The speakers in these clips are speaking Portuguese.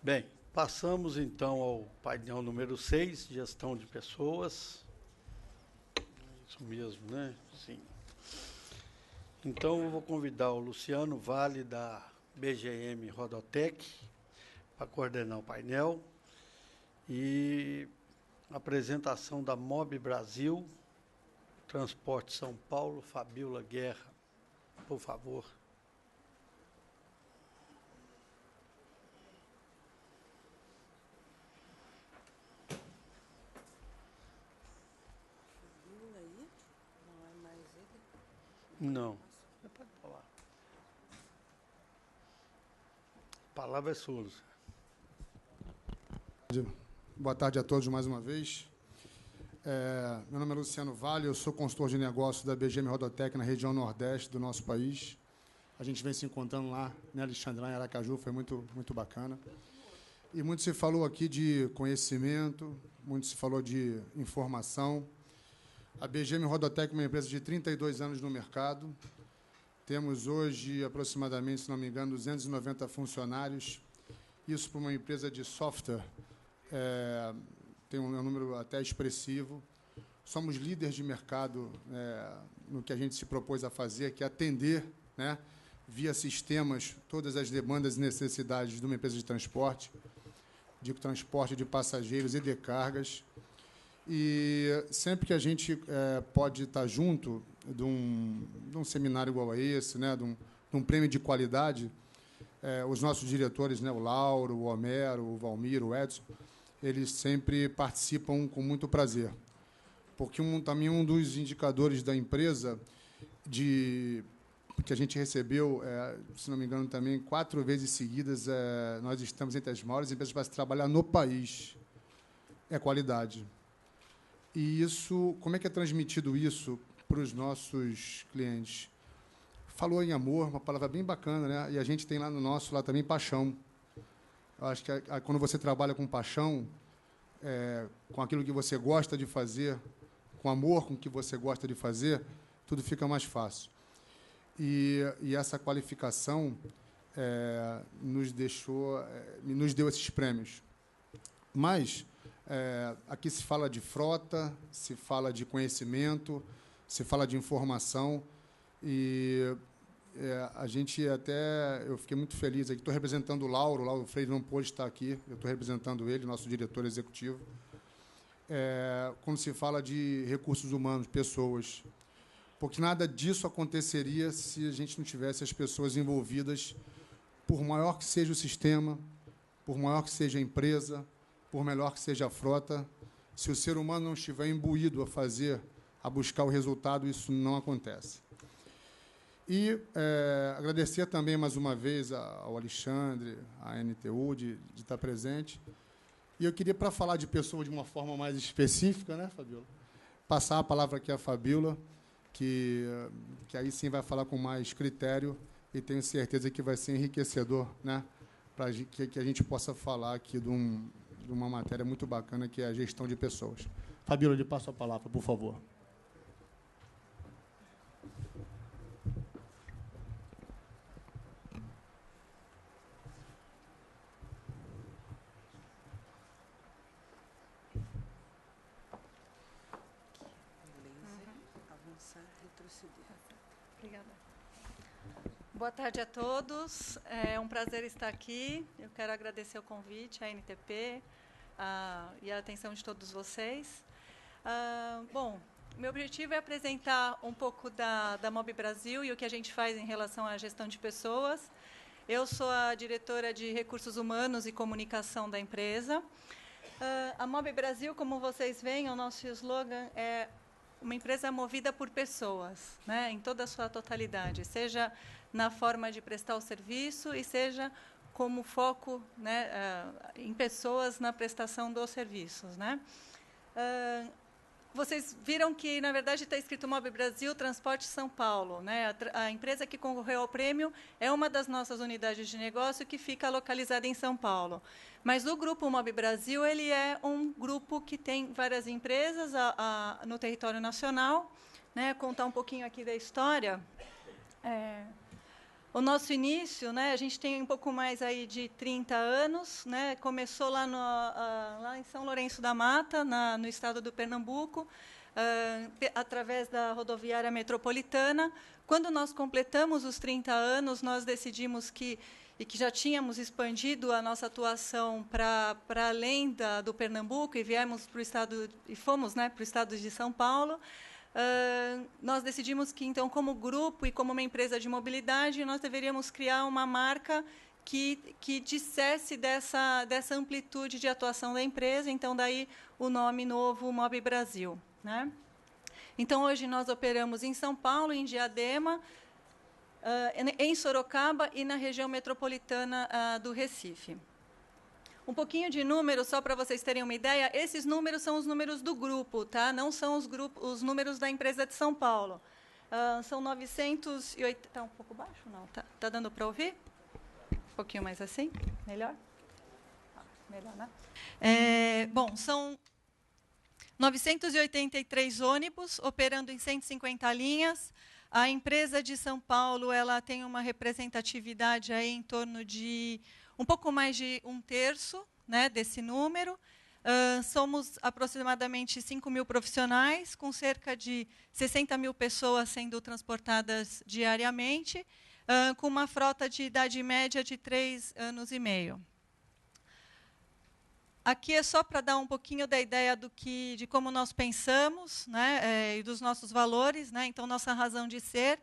Bem, passamos então ao painel número 6, gestão de pessoas. Isso mesmo, né? Sim. Então, eu vou convidar o Luciano Vale, da BGM Rodotec, para coordenar o painel. E a apresentação da MOB Brasil, Transporte São Paulo, Fabíola Guerra, por favor. Não. Pode falar. A palavra é sua, Luciano. Boa tarde a todos mais uma vez. Meu nome é Luciano Vale, eu sou consultor de negócios da BGM Rodotec na região nordeste do nosso país. A gente vem se encontrando lá, né, Alexandre, lá em Aracaju, foi muito bacana. E muito se falou aqui de conhecimento, muito se falou de informação. A BGM Rodotec é uma empresa de 32 anos no mercado. Temos hoje aproximadamente, se não me engano, 290 funcionários. Isso para uma empresa de software tem um número até expressivo. Somos líderes de mercado no que a gente se propôs a fazer, que é atender, né, via sistemas, todas as demandas e necessidades de uma empresa de transporte de passageiros e de cargas. E sempre que a gente pode estar junto de um seminário igual a esse, né, de um prêmio de qualidade, os nossos diretores, né, o Lauro, o Homero, o Valmir, o Edson, eles sempre participam com muito prazer. Porque também um dos indicadores da empresa que a gente recebeu, se não me engano, também 4 vezes seguidas, nós estamos entre as maiores empresas para se trabalhar no país, é qualidade. E isso, como é que é transmitido isso para os nossos clientes? Falou em amor, uma palavra bem bacana, né? E a gente tem lá no nosso, lá também, paixão. Eu acho que quando você trabalha com paixão, com aquilo que você gosta de fazer, com amor com o que você gosta de fazer, tudo fica mais fácil. E essa qualificação nos deu esses prêmios. Mas aqui se fala de frota, se fala de conhecimento, se fala de informação, e a gente eu fiquei muito feliz aqui. Estou representando o Lauro Freire não pôde estar aqui, eu estou representando ele, nosso diretor executivo. Quando se fala de recursos humanos, pessoas, porque nada disso aconteceria se a gente não tivesse as pessoas envolvidas, por maior que seja o sistema, por maior que seja a empresa, por melhor que seja a frota, se o ser humano não estiver imbuído a buscar o resultado, isso não acontece. E agradecer também, mais uma vez, ao Alexandre, à NTU, de estar presente. E eu queria, para falar de pessoa de uma forma mais específica, né, Fabíola, passar a palavra aqui à Fabíola, que aí sim vai falar com mais critério, e tenho certeza que vai ser enriquecedor, né, para que a gente possa falar aqui de uma matéria muito bacana, que é a gestão de pessoas. Fabíola, lhe passo a palavra, por favor. Obrigada. Boa tarde a todos. É um prazer estar aqui. Eu quero agradecer o convite, à NTP, e a atenção de todos vocês. Bom, meu objetivo é apresentar um pouco da MOB Brasil e o que a gente faz em relação à gestão de pessoas. Eu sou a diretora de Recursos Humanos e Comunicação da empresa. A MOB Brasil, como vocês veem, o nosso slogan é uma empresa movida por pessoas, né, em toda a sua totalidade, seja na forma de prestar o serviço e seja como foco, né, em pessoas na prestação dos serviços, né. Vocês viram que, na verdade, está escrito MOB Brasil Transporte São Paulo, né? A empresa que concorreu ao prêmio é uma das nossas unidades de negócio que fica localizada em São Paulo. Mas o Grupo MOB Brasil ele é um grupo que tem várias empresas no território nacional. Né? Contar um pouquinho aqui da história. O nosso início, né, a gente tem um pouco mais aí de 30 anos, né, começou lá, lá em São Lourenço da Mata, no estado do Pernambuco, através da rodoviária metropolitana. Quando nós completamos os 30 anos, nós decidimos que já tínhamos expandido a nossa atuação para além do Pernambuco e viemos para o estado e fomos, né, para o estado de São Paulo. Nós decidimos que, então, como grupo e como uma empresa de mobilidade, nós deveríamos criar uma marca que dissesse dessa amplitude de atuação da empresa. Então, daí o nome novo, Mob Brasil, né? Então, hoje nós operamos em São Paulo, em Diadema, em Sorocaba e na região metropolitana do Recife. Um pouquinho de números, só para vocês terem uma ideia. Esses números são os números do grupo, tá? Não são os números da empresa de São Paulo. São 980... Está um pouco baixo? Não. Tá dando para ouvir? Um pouquinho mais assim? Melhor? Melhor, né? Bom, são 983 ônibus operando em 150 linhas. A empresa de São Paulo ela tem uma representatividade aí em torno de um pouco mais de 1/3, né, desse número. Somos aproximadamente 5.000 profissionais, com cerca de 60.000 pessoas sendo transportadas diariamente, com uma frota de idade média de 3 anos e meio. Aqui é só para dar um pouquinho da ideia de como nós pensamos, né, e dos nossos valores, né. Então, nossa razão de ser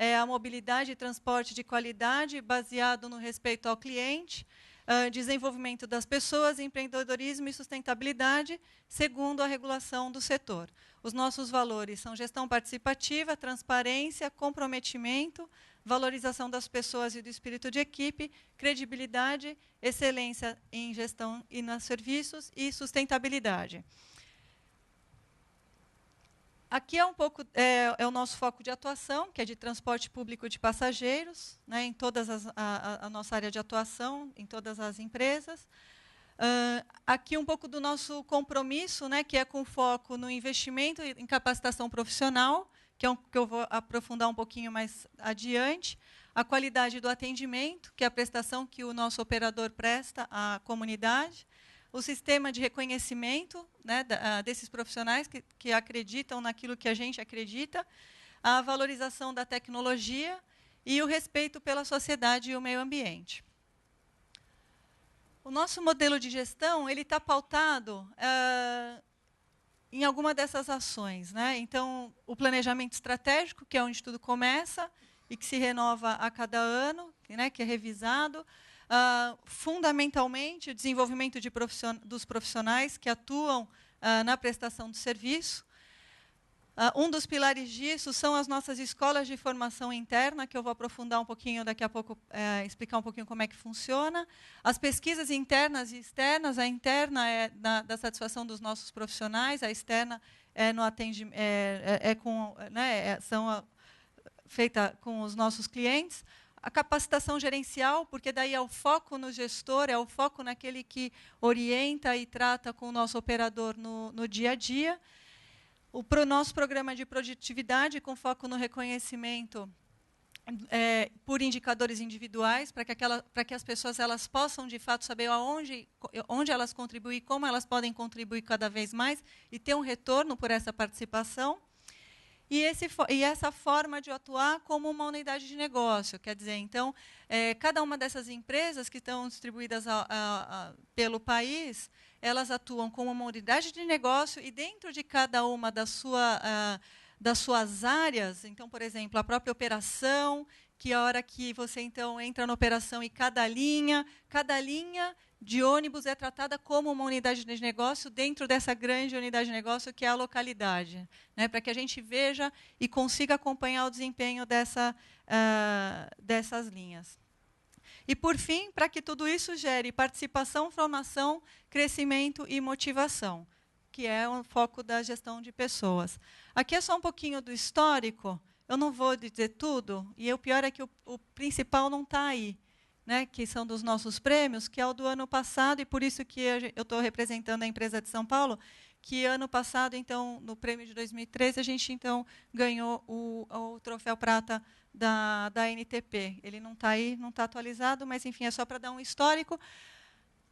é a mobilidade e transporte de qualidade, baseado no respeito ao cliente, desenvolvimento das pessoas, empreendedorismo e sustentabilidade, segundo a regulação do setor. Os nossos valores são gestão participativa, transparência, comprometimento, valorização das pessoas e do espírito de equipe, credibilidade, excelência em gestão e nos serviços e sustentabilidade. Aqui é um pouco o nosso foco de atuação, que é de transporte público de passageiros, né, em todas a nossa área de atuação, em todas as empresas. Aqui um pouco do nosso compromisso, né, que é com foco no investimento em capacitação profissional, que é que eu vou aprofundar um pouquinho mais adiante. A qualidade do atendimento, que é a prestação que o nosso operador presta à comunidade. O sistema de reconhecimento, né, desses profissionais que acreditam naquilo que a gente acredita, a valorização da tecnologia e o respeito pela sociedade e o meio ambiente. O nosso modelo de gestão ele está pautado em alguma dessas ações, né? Então, o planejamento estratégico, que é onde tudo começa e que se renova a cada ano, né, que é revisado. Fundamentalmente, o desenvolvimento dos profissionais que atuam na prestação do serviço. Um dos pilares disso são as nossas escolas de formação interna, que eu vou aprofundar um pouquinho daqui a pouco, explicar um pouquinho como é que funciona. As pesquisas internas e externas. A interna é da satisfação dos nossos profissionais, a externa é no atendimento, feita com os nossos clientes. A capacitação gerencial, porque daí é o foco no gestor, é o foco naquele que orienta e trata com o nosso operador no dia a dia. O nosso programa de produtividade, com foco no reconhecimento por indicadores individuais, para que as pessoas elas possam, de fato, saber onde elas contribuem, como elas podem contribuir cada vez mais e ter um retorno por essa participação. E essa forma de atuar como uma unidade de negócio. Quer dizer, então, cada uma dessas empresas que estão distribuídas pelo país, elas atuam como uma unidade de negócio e dentro de cada uma das suas áreas, então, por exemplo, a própria operação, que a hora que você então entra na operação e cada linha de ônibus é tratada como uma unidade de negócio dentro dessa grande unidade de negócio que é a localidade, né, para que a gente veja e consiga acompanhar o desempenho dessas linhas. E, por fim, para que tudo isso gere participação, formação, crescimento e motivação, que é o foco da gestão de pessoas. Aqui é só um pouquinho do histórico, eu não vou dizer tudo, e o pior é que o principal não está aí, né, que são dos nossos prêmios, que é o do ano passado, e por isso que eu estou representando a empresa de São Paulo, que ano passado, então, no prêmio de 2013, a gente então ganhou o troféu prata da NTP. Ele não está aí, não está atualizado, mas, enfim, é só para dar um histórico.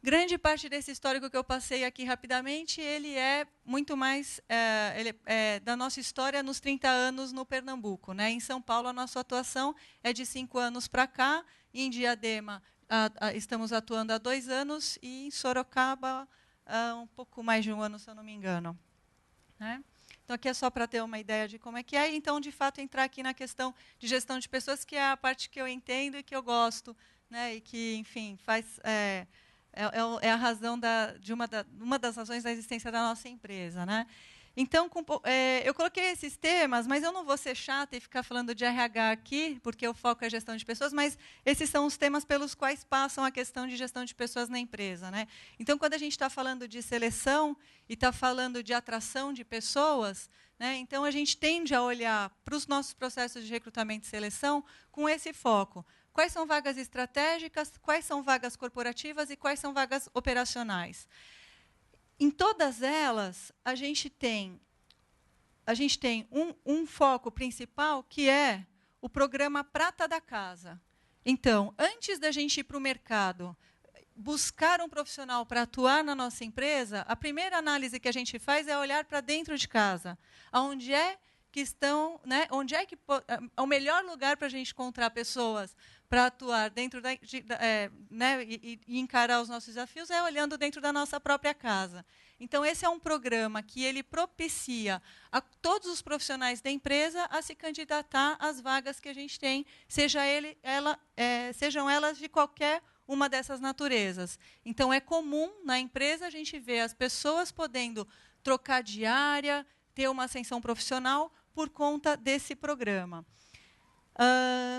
Grande parte desse histórico que eu passei aqui rapidamente, ele é muito mais da nossa história nos 30 anos no Pernambuco, né? Em São Paulo, a nossa atuação é de 5 anos para cá. Em Diadema, estamos atuando há 2 anos. E em Sorocaba, um pouco mais de 1 ano, se eu não me engano. Né? Então, aqui é só para ter uma ideia de como é que é. Então, de fato, entrar aqui na questão de gestão de pessoas, que é a parte que eu entendo e que eu gosto, né? E que, enfim, faz... É a razão de uma das razões da existência da nossa empresa, né? Então, eu coloquei esses temas, mas eu não vou ser chata e ficar falando de RH aqui, porque o foco é gestão de pessoas, mas esses são os temas pelos quais passam a questão de gestão de pessoas na empresa, né? Então, quando a gente está falando de seleção e está falando de atração de pessoas, né, então a gente tende a olhar para os nossos processos de recrutamento e seleção com esse foco. Quais são vagas estratégicas, quais são vagas corporativas e quais são vagas operacionais? Em todas elas, a gente tem um foco principal, que é o programa Prata da Casa. Então, antes da gente ir para o mercado, buscar um profissional para atuar na nossa empresa, a primeira análise que a gente faz é olhar para dentro de casa. Onde é que estão, né, onde é que é o melhor lugar para a gente encontrar pessoas para atuar dentro né, e encarar os nossos desafios, é olhando dentro da nossa própria casa. Então, esse é um programa que ele propicia a todos os profissionais da empresa a se candidatar às vagas que a gente tem, sejam elas de qualquer uma dessas naturezas. Então, é comum na empresa a gente ver as pessoas podendo trocar de área, ter uma ascensão profissional por conta desse programa.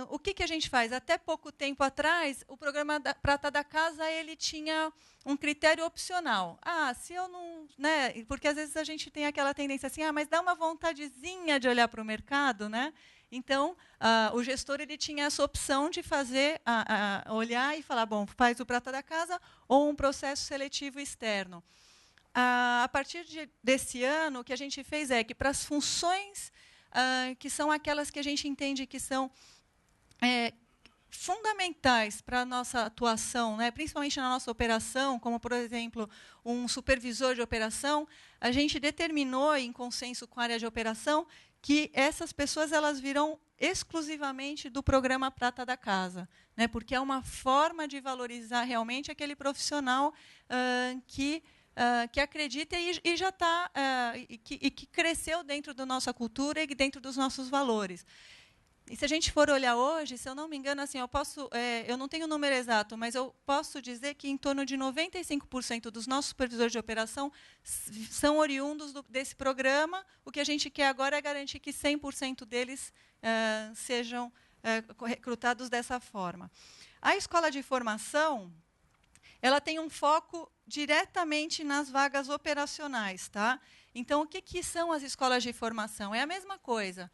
O que a gente faz? Até pouco tempo atrás, o programa Prata da Casa ele tinha um critério opcional. Se eu não... Né, porque, às vezes, a gente tem aquela tendência assim, mas dá uma vontadezinha de olhar para o mercado. Né? Então, o gestor ele tinha essa opção de fazer, olhar e falar, bom, faz o Prata da Casa ou um processo seletivo externo. A partir desse ano, o que a gente fez é que, para as funções que são aquelas que a gente entende que são fundamentais para a nossa atuação, né, principalmente na nossa operação, como, por exemplo, um supervisor de operação, a gente determinou, em consenso com a área de operação, que essas pessoas elas virão exclusivamente do programa Prata da Casa, né, porque é uma forma de valorizar realmente aquele profissional que acredita e já está que cresceu dentro da nossa cultura e dentro dos nossos valores. E se a gente for olhar hoje, se eu não me engano, assim, eu não tenho o número exato, mas eu posso dizer que em torno de 95% dos nossos supervisores de operação são oriundos desse programa. O que a gente quer agora é garantir que 100% deles sejam recrutados dessa forma. A escola de formação, ela tem um foco diretamente nas vagas operacionais. Tá? Então, o que são as escolas de formação? É a mesma coisa.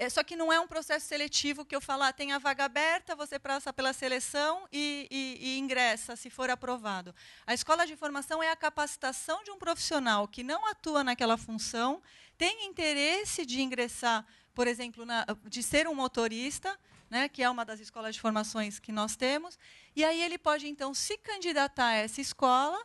Só que não é um processo seletivo que eu falo, tem a vaga aberta, você passa pela seleção e ingressa, se for aprovado. A escola de formação é a capacitação de um profissional que não atua naquela função, tem interesse de ingressar, por exemplo, de ser um motorista, né, que é uma das escolas de formações que nós temos, e aí ele pode, então, se candidatar a essa escola.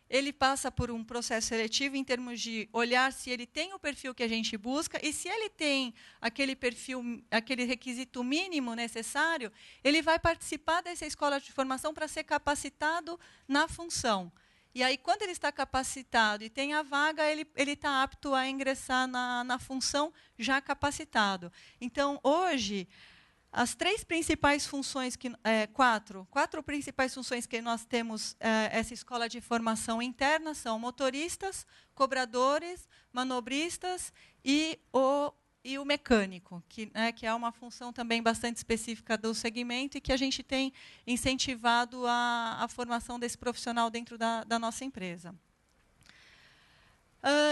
Ele passa por um processo seletivo em termos de olhar se ele tem o perfil que a gente busca, e se ele tem aquele perfil, aquele requisito mínimo necessário, ele vai participar dessa escola de formação para ser capacitado na função. E aí, quando ele está capacitado e tem a vaga, ele está apto a ingressar na função já capacitado. Então, hoje, as quatro principais funções que nós temos essa escola de formação interna são motoristas, cobradores, manobristas e o mecânico, que é uma função também bastante específica do segmento e que a gente tem incentivado a formação desse profissional dentro da nossa empresa.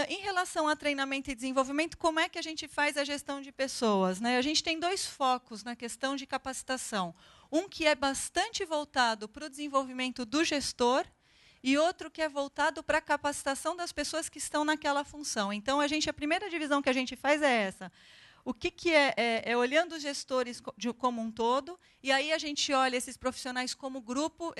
Em relação a treinamento e desenvolvimento, como é que a gente faz a gestão de pessoas? Né? A gente tem 2 focos na questão de capacitação. Um que é bastante voltado para o desenvolvimento do gestor e outro que é voltado para a capacitação das pessoas que estão naquela função. Então, a primeira divisão que a gente faz é essa. O que é olhando os gestores como um todo, e aí a gente olha esses profissionais como grupo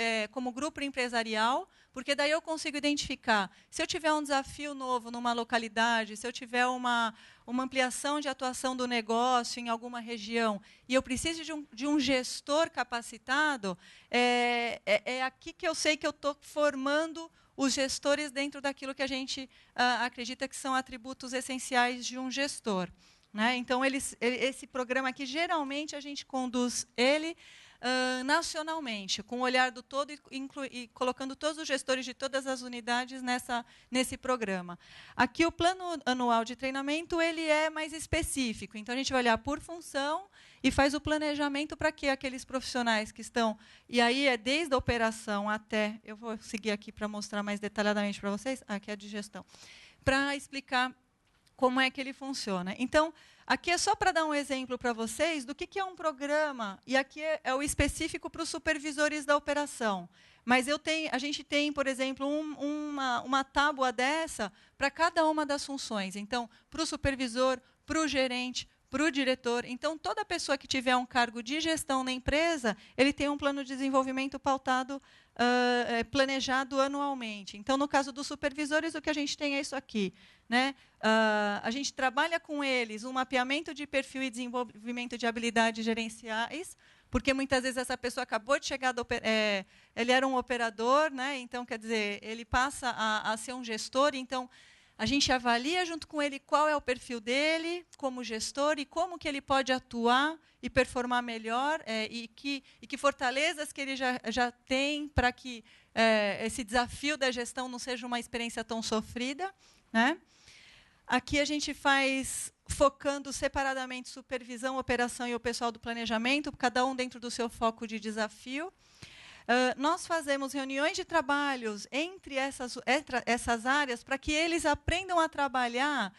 empresarial, porque daí eu consigo identificar, se eu tiver um desafio novo numa localidade, se eu tiver uma ampliação de atuação do negócio em alguma região, e eu preciso de um gestor capacitado, é aqui que eu sei que eu estou formando os gestores dentro daquilo que a gente acredita que são atributos essenciais de um gestor. Né? Então, esse programa aqui, geralmente, a gente conduz ele nacionalmente, com o olhar do todo e colocando todos os gestores de todas as unidades nesse programa. Aqui, o plano anual de treinamento ele é mais específico. Então, a gente vai olhar por função e faz o planejamento para que aqueles profissionais que estão... E aí, é desde a operação até... Eu vou seguir aqui para mostrar mais detalhadamente para vocês. Aqui é a de gestão. Para explicar como é que ele funciona. Então, aqui é só para dar um exemplo para vocês do que é um programa, e aqui é o específico para os supervisores da operação. Mas a gente tem, por exemplo, uma tábua dessa para cada uma das funções. Então, para o supervisor, para o gerente, para o diretor. Então, toda pessoa que tiver um cargo de gestão na empresa, ele tem um plano de desenvolvimento pautado, planejado anualmente. Então, no caso dos supervisores, o que a gente tem é isso aqui. Né? A gente trabalha com eles um mapeamento de perfil e desenvolvimento de habilidades gerenciais, porque muitas vezes essa pessoa acabou de chegar, ele era um operador, né? Então, quer dizer, ele passa a ser um gestor, então a gente avalia junto com ele qual é o perfil dele como gestor e como que ele pode atuar e performar melhor, e que fortalezas que ele já tem para que esse desafio da gestão não seja uma experiência tão sofrida. Né? Aqui a gente faz focando separadamente supervisão, operação e o pessoal do planejamento, cada um dentro do seu foco de desafio. Nós fazemos reuniões de trabalhos entre essas áreas para que eles aprendam a trabalhar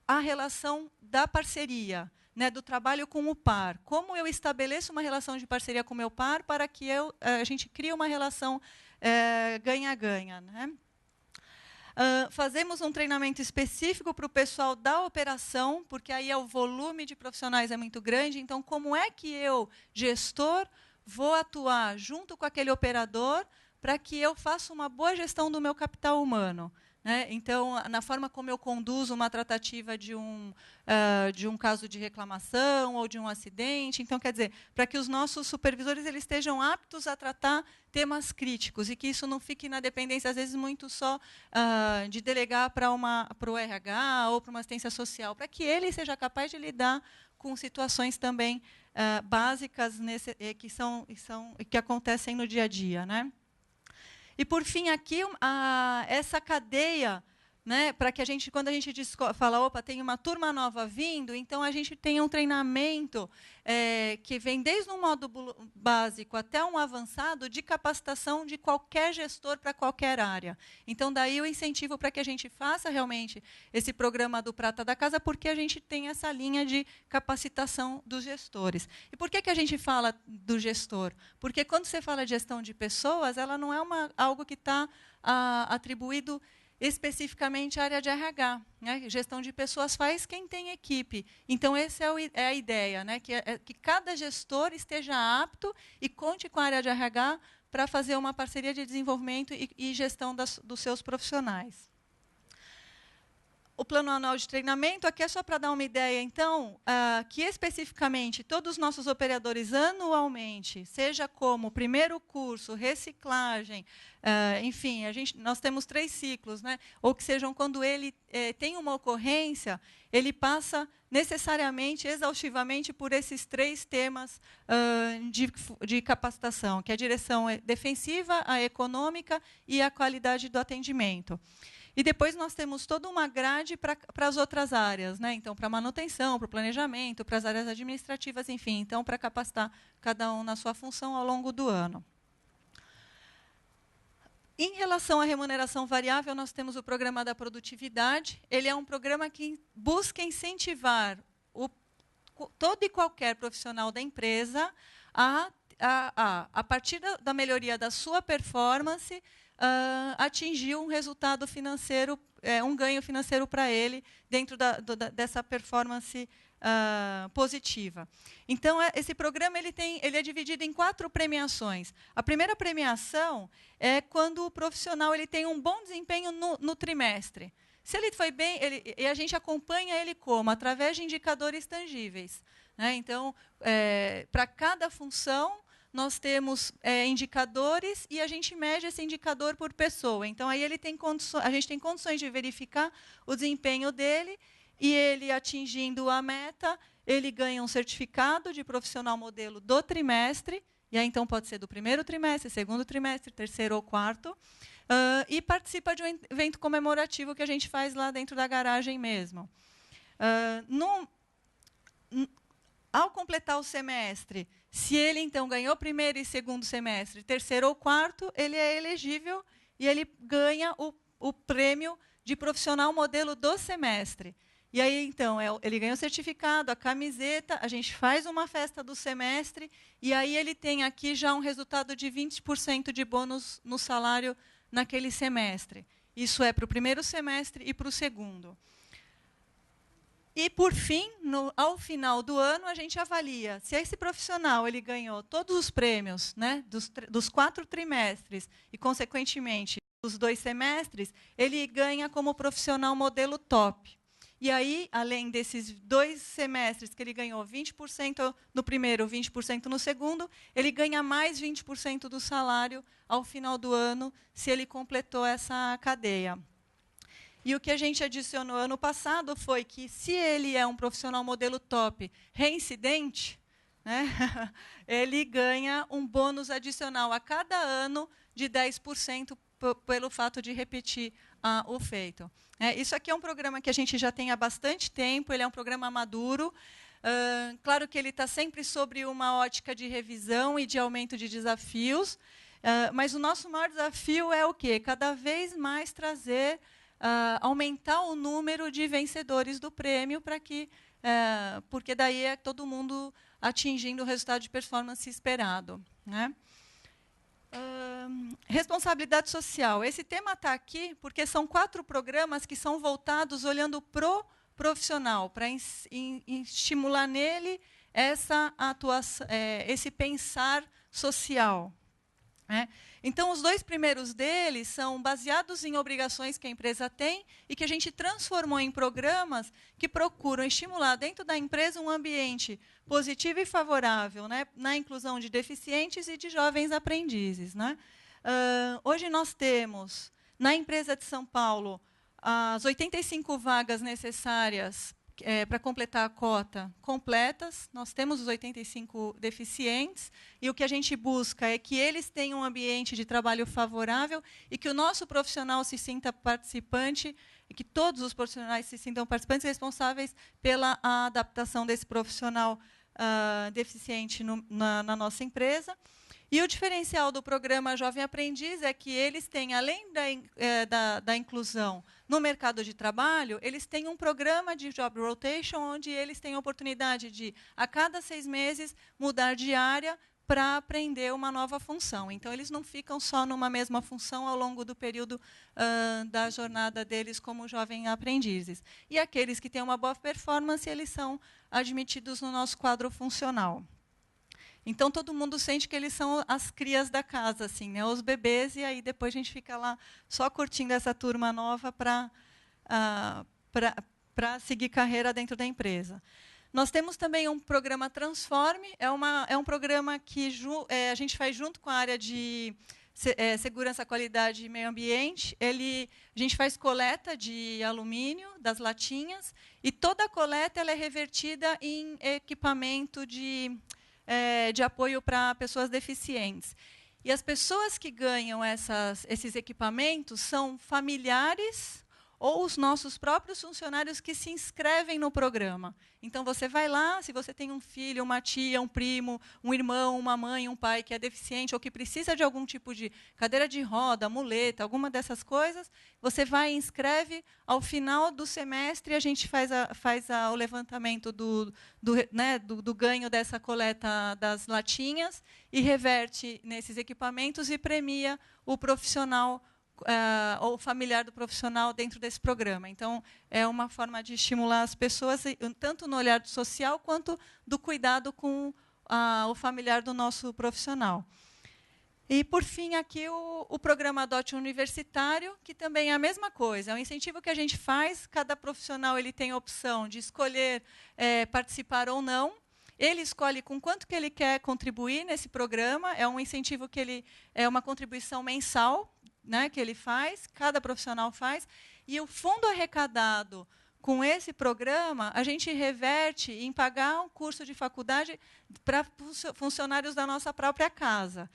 a relação da parceria, né, do trabalho com o par. Como eu estabeleço uma relação de parceria com o meu par para que a gente crie uma relação ganha-ganha. Né? Fazemos um treinamento específico para o pessoal da operação, porque aí o volume de profissionais é muito grande. Então, como é que eu, gestor, vou atuar junto com aquele operador para que eu faça uma boa gestão do meu capital humano? Né? Então, na forma como eu conduzo uma tratativa de um caso de reclamação ou de um acidente. Então, quer dizer, para que os nossos supervisores eles estejam aptos a tratar temas críticos e que isso não fique na dependência, às vezes, muito só de delegar para o RH ou para uma assistência social, para que ele seja capaz de lidar com situações também básicas que acontecem no dia a dia. Né? E, por fim, aqui, essa cadeia, né, para que quando a gente fala, opa, tem uma turma nova vindo, então a gente tem um treinamento que vem desde um módulo básico até um avançado de capacitação de qualquer gestor para qualquer área. Então, daí o incentivo para que a gente faça realmente esse programa do Prata da Casa, porque a gente tem essa linha de capacitação dos gestores. E por que a gente fala do gestor? Porque quando você fala de gestão de pessoas, ela não é algo que está atribuído especificamente à área de RH. Né? Gestão de pessoas faz quem tem equipe. Então, essa é a ideia, né? Que cada gestor esteja apto e conte com a área de RH para fazer uma parceria de desenvolvimento e gestão dos seus profissionais. O plano anual de treinamento, aqui é só para dar uma ideia, então, que especificamente todos os nossos operadores anualmente, seja como primeiro curso, reciclagem, enfim, nós temos 3 ciclos, né? Ou que sejam quando ele tem uma ocorrência, ele passa necessariamente, exaustivamente, por esses 3 temas de capacitação, que é a direção defensiva, a econômica e a qualidade do atendimento. E depois nós temos toda uma grade para as outras áreas, né? Então, para a manutenção, para o planejamento, para as áreas administrativas, enfim, então, para capacitar cada um na sua função ao longo do ano. Em relação à remuneração variável, nós temos o programa da produtividade. Ele é um programa que busca incentivar todo e qualquer profissional da empresa a partir da melhoria da sua performance, atingiu um resultado financeiro, um ganho financeiro para ele dentro dessa performance positiva. Então, esse programa ele é dividido em 4 premiações. A primeira premiação é quando o profissional ele tem um bom desempenho no trimestre. Se ele foi bem, e a gente acompanha ele como? Através de indicadores tangíveis. Né? Então, para cada função, nós temos indicadores e a gente mede esse indicador por pessoa. Então, aí a gente tem condições de verificar o desempenho dele e ele, atingindo a meta, ele ganha um certificado de profissional modelo do trimestre, e aí, então, pode ser do primeiro trimestre, segundo trimestre, terceiro ou quarto, e participa de um evento comemorativo que a gente faz lá dentro da garagem mesmo. Ao completar o semestre, se ele, então, ganhou primeiro e segundo semestre, terceiro ou quarto, ele é elegível e ele ganha o prêmio de profissional modelo do semestre. E aí, então, ele ganha o certificado, a camiseta, a gente faz uma festa do semestre, e aí ele tem aqui já um resultado de 20% de bônus no salário naquele semestre. Isso é para o primeiro semestre e para o segundo. E, por fim, ao final do ano, a gente avalia se esse profissional ele ganhou todos os prêmios, né, dos 4 trimestres e, consequentemente, dos 2 semestres, ele ganha como profissional modelo top. E aí, além desses 2 semestres que ele ganhou 20% no primeiro, 20% no segundo, ele ganha mais 20% do salário ao final do ano, se ele completou essa cadeia. E o que a gente adicionou ano passado foi que, se ele é um profissional modelo top reincidente, né, ele ganha um bônus adicional a cada ano de 10% pelo fato de repetir o feito. Isso aqui é um programa que a gente já tem há bastante tempo, ele é um programa maduro. Claro que ele está sempre sobre uma ótica de revisão e de aumento de desafios, mas o nosso maior desafio é o quê? Cada vez mais trazer, aumentar o número de vencedores do prêmio, porque daí é todo mundo atingindo o resultado de performance esperado. Né? Responsabilidade social. Esse tema está aqui porque são 4 programas que são voltados olhando para o profissional, para estimular nele essa atuação, esse pensar social. Né? Então, os 2 primeiros deles são baseados em obrigações que a empresa tem e que a gente transformou em programas que procuram estimular dentro da empresa um ambiente positivo e favorável, né, na inclusão de deficientes e de jovens aprendizes. Né? Hoje nós temos, na empresa de São Paulo, as 85 vagas necessárias para completar a cota completas. Nós temos os 85 deficientes, e o que a gente busca é que eles tenham um ambiente de trabalho favorável e que o nosso profissional se sinta participante, e que todos os profissionais se sintam participantes responsáveis pela adaptação desse profissional deficiente na nossa empresa. E o diferencial do programa Jovem Aprendiz é que eles têm, além da inclusão no mercado de trabalho, eles têm um programa de job rotation, onde eles têm a oportunidade de, a cada 6 meses, mudar de área para aprender uma nova função. Então, eles não ficam só numa mesma função ao longo do período da jornada deles como jovem aprendizes. E aqueles que têm uma boa performance, eles são admitidos no nosso quadro funcional. Então, todo mundo sente que eles são as crias da casa, assim, né, os bebês, e aí depois a gente fica lá só curtindo essa turma nova para seguir carreira dentro da empresa. Nós temos também um programa Transforme, é um programa que a gente faz junto com a área de segurança, qualidade e meio ambiente. A gente faz coleta de alumínio, das latinhas, e toda a coleta ela é revertida em equipamento de apoio para pessoas deficientes. E as pessoas que ganham esses equipamentos são familiares ou os nossos próprios funcionários que se inscrevem no programa. Então, você vai lá, se você tem um filho, uma tia, um primo, um irmão, uma mãe, um pai que é deficiente ou que precisa de algum tipo de cadeira de roda, muleta, alguma dessas coisas, você vai e inscreve. Ao final do semestre, a gente faz o levantamento do ganho dessa coleta das latinhas e reverte nesses equipamentos e premia o profissional ou o familiar do profissional dentro desse programa. Então, é uma forma de estimular as pessoas, tanto no olhar social, quanto do cuidado com o familiar do nosso profissional. E, por fim, aqui o programa Adote um Universitário, que também é a mesma coisa. É um incentivo que a gente faz, cada profissional ele tem a opção de escolher participar ou não. Ele escolhe com quanto que ele quer contribuir nesse programa. É um incentivo que é uma contribuição mensal, né, que ele faz, cada profissional faz, e o fundo arrecadado com esse programa, a gente reverte em pagar um curso de faculdade para funcionários da nossa própria casa.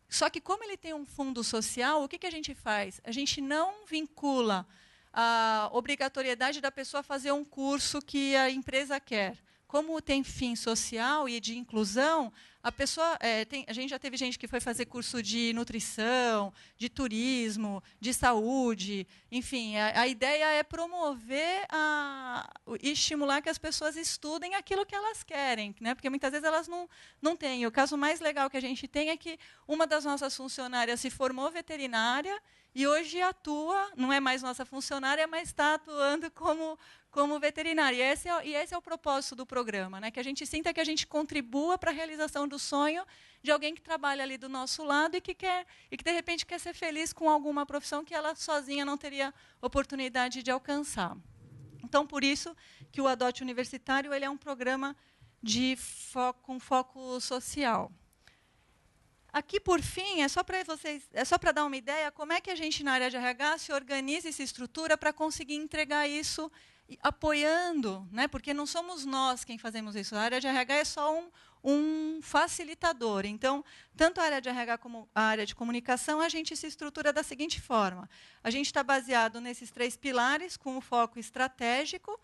Só que, como ele tem um fundo social, o que a gente faz? A gente não vincula a obrigatoriedade da pessoa fazer um curso que a empresa quer. Como tem fim social e de inclusão, a gente já teve gente que foi fazer curso de nutrição, de turismo, de saúde, enfim, a ideia é promover e estimular que as pessoas estudem aquilo que elas querem, né? Porque muitas vezes elas não têm. O caso mais legal que a gente tem é que uma das nossas funcionárias se formou veterinária e hoje atua, não é mais nossa funcionária, mas está atuando como veterinária. E esse é o propósito do programa, né? Que a gente sinta que a gente contribua para a realização do sonho de alguém que trabalha ali do nosso lado e que de repente quer ser feliz com alguma profissão que ela sozinha não teria oportunidade de alcançar. Então, por isso que o Adote Universitário ele é um programa com foco social. Aqui, por fim, é só para dar uma ideia como é que a gente, na área de RH, se organiza e se estrutura para conseguir entregar isso apoiando, né? Porque não somos nós quem fazemos isso. A área de RH é só um facilitador. Então, tanto a área de RH como a área de comunicação, a gente se estrutura da seguinte forma. A gente está baseado nesses 3 pilares, com o foco estratégico,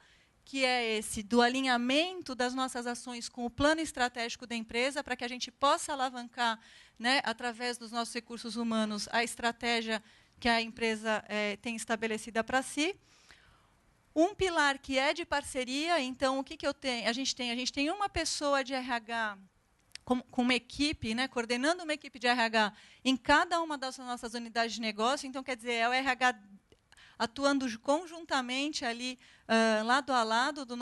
que é esse do alinhamento das nossas ações com o plano estratégico da empresa, para que a gente possa alavancar, né, através dos nossos recursos humanos, a estratégia que a empresa tem estabelecida para si. Um pilar que é de parceria, então, o que eu tenho? A gente tem uma pessoa de RH com uma equipe, né, coordenando uma equipe de RH em cada uma das nossas unidades de negócio. Então, quer dizer, é o RH atuando conjuntamente ali, lado a lado dos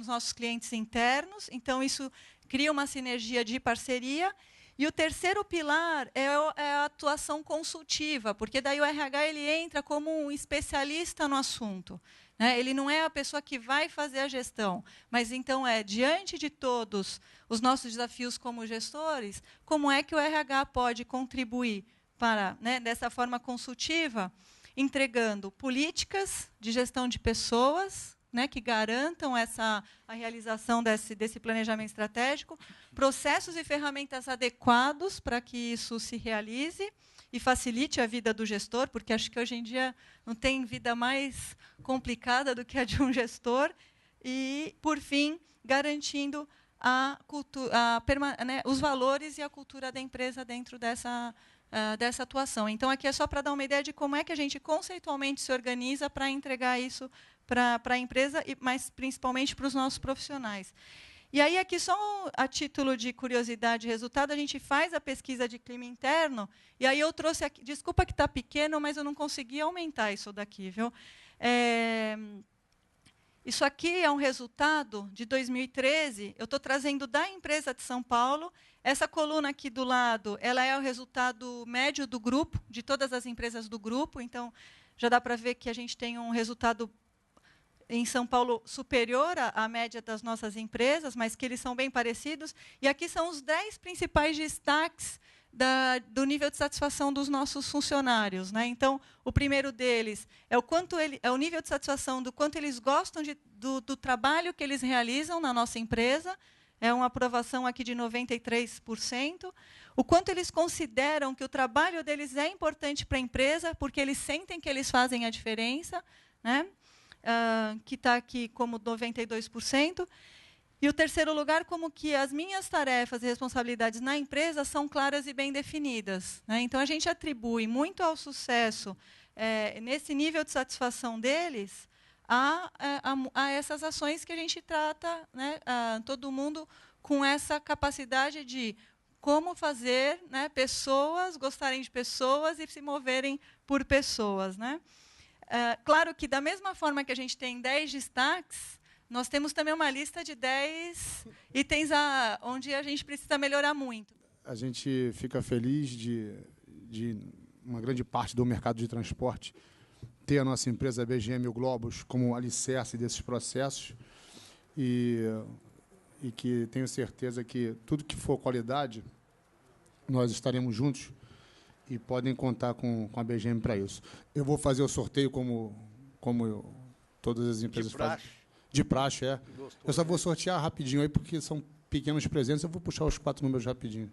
nossos clientes internos. Então, isso cria uma sinergia de parceria. E o terceiro pilar é a atuação consultiva, porque daí o RH ele entra como um especialista no assunto, né? Ele não é a pessoa que vai fazer a gestão, mas, então, diante de todos os nossos desafios como gestores, como é que o RH pode contribuir para, né, dessa forma consultiva, entregando políticas de gestão de pessoas, né, que garantam a realização desse planejamento estratégico, processos e ferramentas adequados para que isso se realize e facilite a vida do gestor, porque acho que hoje em dia não tem vida mais complicada do que a de um gestor, e, por fim, garantindo os valores e a cultura da empresa dentro dessa atuação. Então, aqui é só para dar uma ideia de como é que a gente conceitualmente se organiza para entregar isso para a empresa, mas principalmente para os nossos profissionais. E aí, aqui, só a título de curiosidade e resultado, a gente faz a pesquisa de clima interno, e aí eu trouxe aqui, desculpa que está pequeno, mas eu não consegui aumentar isso daqui, viu? Isso aqui é um resultado de 2013, eu estou trazendo da empresa de São Paulo. Essa coluna aqui do lado, ela é o resultado médio do grupo, de todas as empresas do grupo. Então, já dá para ver que a gente tem um resultado em São Paulo superior à média das nossas empresas, mas que eles são bem parecidos. E aqui são os 10 principais destaques do nível de satisfação dos nossos funcionários, né? Então, o primeiro deles é o nível de satisfação do quanto eles gostam do trabalho que eles realizam na nossa empresa. É uma aprovação aqui de 93%. O quanto eles consideram que o trabalho deles é importante para a empresa, porque eles sentem que eles fazem a diferença, né? Que está aqui como 92%. E o terceiro lugar, como que as minhas tarefas e responsabilidades na empresa são claras e bem definidas, né? Então, a gente atribui muito ao sucesso, nesse nível de satisfação deles, a essas ações que a gente trata, né, todo mundo com essa capacidade de como fazer, né, pessoas gostarem de pessoas e se moverem por pessoas, né? Claro que, da mesma forma que a gente tem 10 destaques, nós temos também uma lista de 10 itens onde a gente precisa melhorar muito. A gente fica feliz de uma grande parte do mercado de transporte ter a nossa empresa BGM e o Globus como alicerce desses processos e que tenho certeza que tudo que for qualidade, nós estaremos juntos e podem contar com a BGM para isso. Eu vou fazer o sorteio como todas as empresas fazem. De praxe, é. Gostou, eu só vou sortear rapidinho aí, porque são pequenos presentes. Eu vou puxar os 4 números rapidinho.